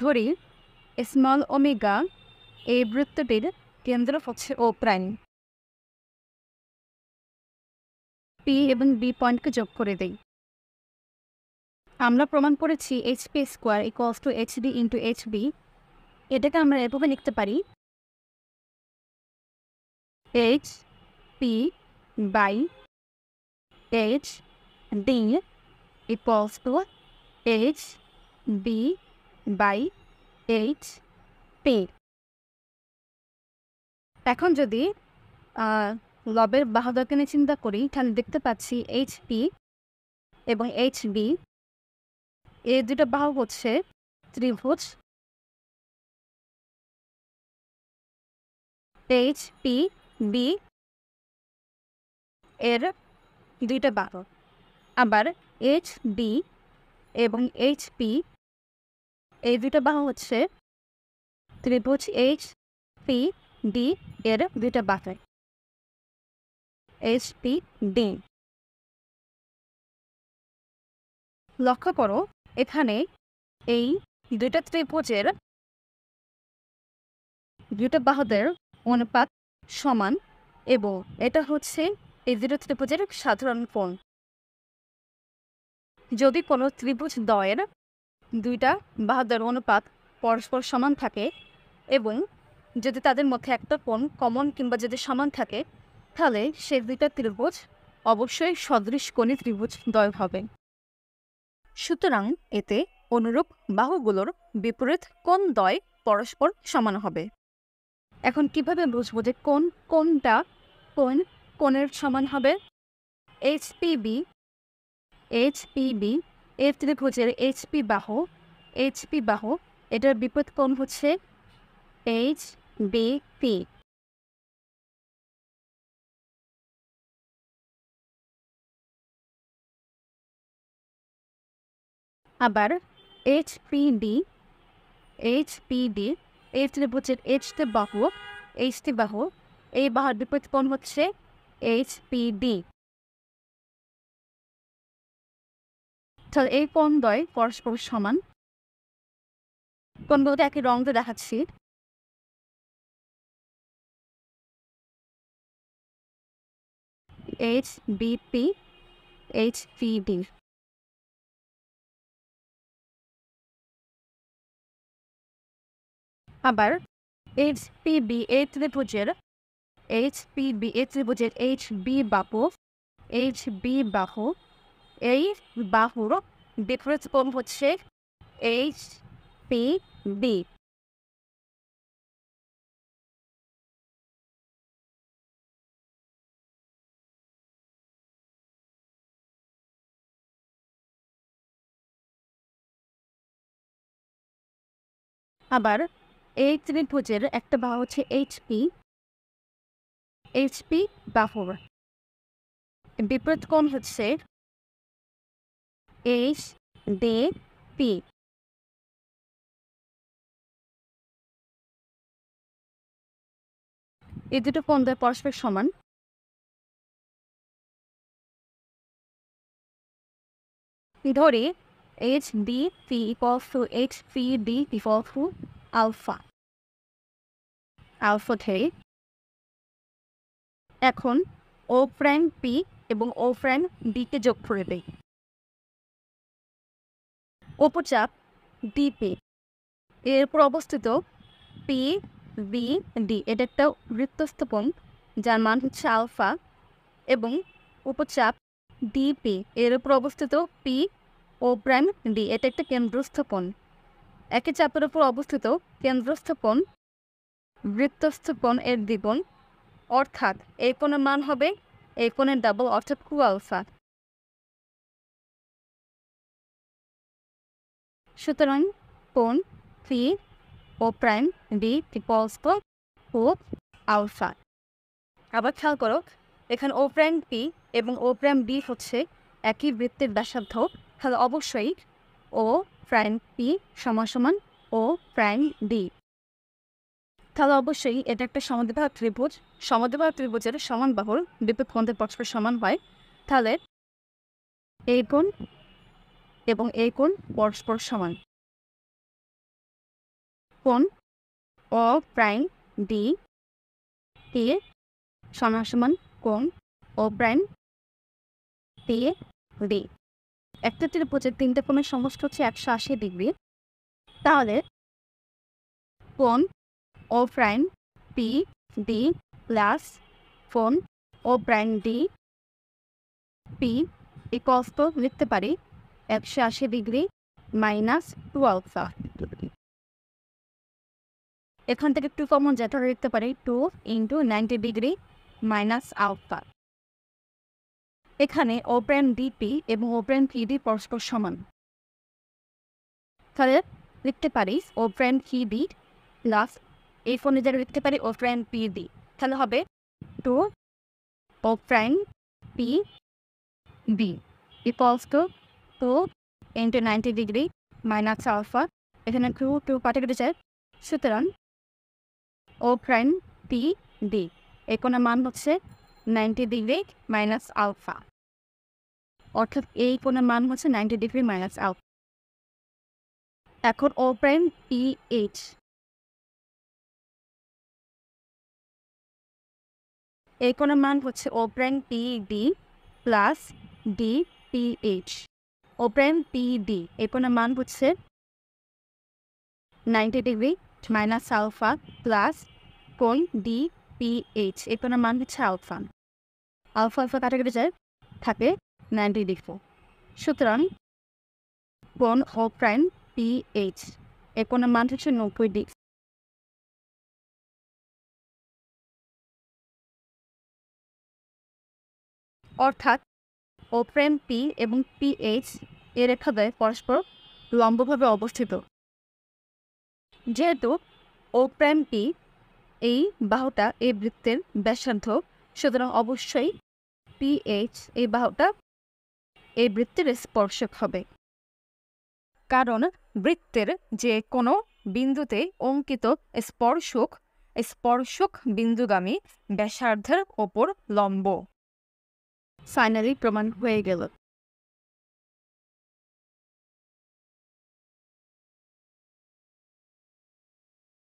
ধরি small omega এই বৃত্তটির কেন্দ্র হচ্ছে ও প্রাইম। পি এবং বি পয়েন্টকে যোগ করে দেই। আমরা প্রমাণ করেছি HP square equals to HD into HB. এটাকে আমরা এভাবে লিখতে পারি H P by H D equals to H B by H P. এখন যদি লবের বাহুদয়কে নিয়ে চিন্তা করি তাহলে দেখতে পাচ্ছি এইচপি এবং এইচবি এই দুটো বাহু হচ্ছে ত্রিভুজ এইচপি বি এর দুইটা বাহু। আবার এইচ বি এবং এইচপি এই দুটো বাহু হচ্ছে ত্রিভুজ এইচ পি ডি এর দুইটা বাহু। H P D. লক্ষ্য করো এখানে এই দুইটা ত্রিভুজের দুইটা বাহুদের অনুপাত সমান এবং এটা হচ্ছে এই দুটো ত্রিভুজের সাধারণ কোণ। যদি কোনো ত্রিভুজ দ্বয়ের দুইটা বাহুদের অনুপাত পরস্পর সমান থাকে এবং যদি তাদের মধ্যে একটা কোণ কমন কিংবা যদি সমান থাকে তাহলে সেই দুইটা ত্রিভুজ অবশ্যই সদৃশকোণী ত্রিভুজ দ্বয় হবে। সুতরাং এতে অনুরূপ বাহুগুলোর বিপরীত কোণ দ্বয় পরস্পর সমান হবে। এখন কিভাবে বুঝবো যে কোনটা কোণের সমান হবে? এইচপিবি এর ত্রিভুজের এইচপি বাহু এটার বিপরীত কোণ হচ্ছে এইচ বি পি। আবার এইচপিডি এর ত্রিভুজের এইচটি বাহু এই বাহুর বিপরীত কোণ হচ্ছে এইচপিডি। তাহলে এই কোণ দ্বয় পরস্পর সমান। কোণগুলোকে একই রং দিয়ে দেখাচ্ছি। এইচবিপি এইচপিডি। আবার এইচপিবি এই ত্রিভুজের এইচবি বাহু এই বাহুর বিপরীত কোণ হচ্ছে এইচপিবি। আবার এই ত্রিভুজের একটা বাহু হচ্ছে এইচপি বাহুর বিপরীত কোণ হচ্ছে এইচ ডি পি। এই দুটো কোণ দ্বয় পরস্পর সমান। ধরি H D P equals to H P D equal to alpha ধরি। এখন ও প্রাইম পি এবং ও প্রাইম ডিকে যোগ করে দেই। উপচাপ ডিপি এর উপর অবস্থিত পি বি ডি এটা একটা বৃত্তস্থ কোণ যার মান হচ্ছে আলফা এবং উপচাপ ডিপি এর উপর অবস্থিত পি ও প্রাইম ডি এটা একটা কেন্দ্রস্থ কোণ। একই চাপের উপর অবস্থিত কেন্দ্রস্থ কোণ বৃত্তস্থ কোণ এর দ্বিগুণ, অর্থাৎ এই কোণের মান হবে এই কোণের ডাবল অর্থাৎ 2 আলফা। সুতরাং কোণ P O prime D equals to 2 alpha. আবার খেয়াল করো এখানে ও প্রাইম পি এবং ও প্রাইম ডি হচ্ছে একই বৃত্তের ব্যাসার্ধ, তাহলে অবশ্যই ও প্রাইম পি সমান ও প্রাইম ডি। তাহলে অবশ্যই এটা একটা সমদ্বিবাহু ত্রিভুজ। সমদ্বিবাহু ত্রিভুজের সমান বাহুর বিপরীত কোণদের পরস্পর সমান হয়। তাহলে এই কোণ এবং এই কোণ পরস্পর সমান। কোণ ও প্রাইম ডি টি সমান সমান কোণ ও প্রাইম টি ডি। একটা ত্রিভুজের তিনটে কোণের সমষ্টি হচ্ছে 180 ডিগ্রি। তাহলে কোণ O prime P D plus কোণ O prime D P equals to লিখতে পারি 180 ডিগ্রি মাইনাস 2 আলফা। এখান থেকে 2 কমন যেটা লিখতে পারি 2 ইন্টু 90 ডিগ্রি মাইনাস আলফা। এখানে ও প্রাইম ডিপি এবং ও প্রাইম পিডি পরস্পর সমান, তাহলে লিখতে পারি ও প্রাইম পিডি প্লাস এই ফোনে যেটা লিখতে পারি ও প্রাইম পিডি, তাহলে হবে 2 O prime P D equals to 2 into 90 degree minus alpha. এখানে 2 কাটে কেটে যায়, সুতরাং ও প্রাইম পি ডি এই কোণের মান হচ্ছে 90 ডিগ্রি মাইনাস আলফা, অর্থাৎ এই কোণের মান হচ্ছে 90 ডিগ্রি মাইনাস আলফা। এখন ও প্রাইম পি এইচ, এই কোণের মান হচ্ছে O prime P D plus D P H. O prime P D এই কোণের মান হচ্ছে 90 ডিগ্রি মাইনাস আলফা প্লাস কোণ ডি পি এইচ এই কোণের মান হচ্ছে আলফা। আলফা আলফা কাটা কেটে যায়, থাকে 90 ডিগ্রি। সুতরাং কোণ ও প্রাইম পি এইচ এই কোণের মান হচ্ছে 90 ডিগ্রি। অর্থাৎ ও প্রাইম পি এবং পি এইচ এর রেখাদ্বয় পরস্পর লম্বভাবে অবস্থিত। যেহেতু ও প্রাইম পি এই বাহুটা এই বৃত্তের ব্যাসার্ধ, সুতরাং অবশ্যই পি এইচ এই বাহুটা এই বৃত্তের স্পর্শক হবে, কারণ বৃত্তের যে কোনো বিন্দুতে অঙ্কিত স্পর্শক বিন্দুগামী ব্যাসার্ধের ওপর লম্ব। ফাইনালি প্রমাণ হয়ে গেল।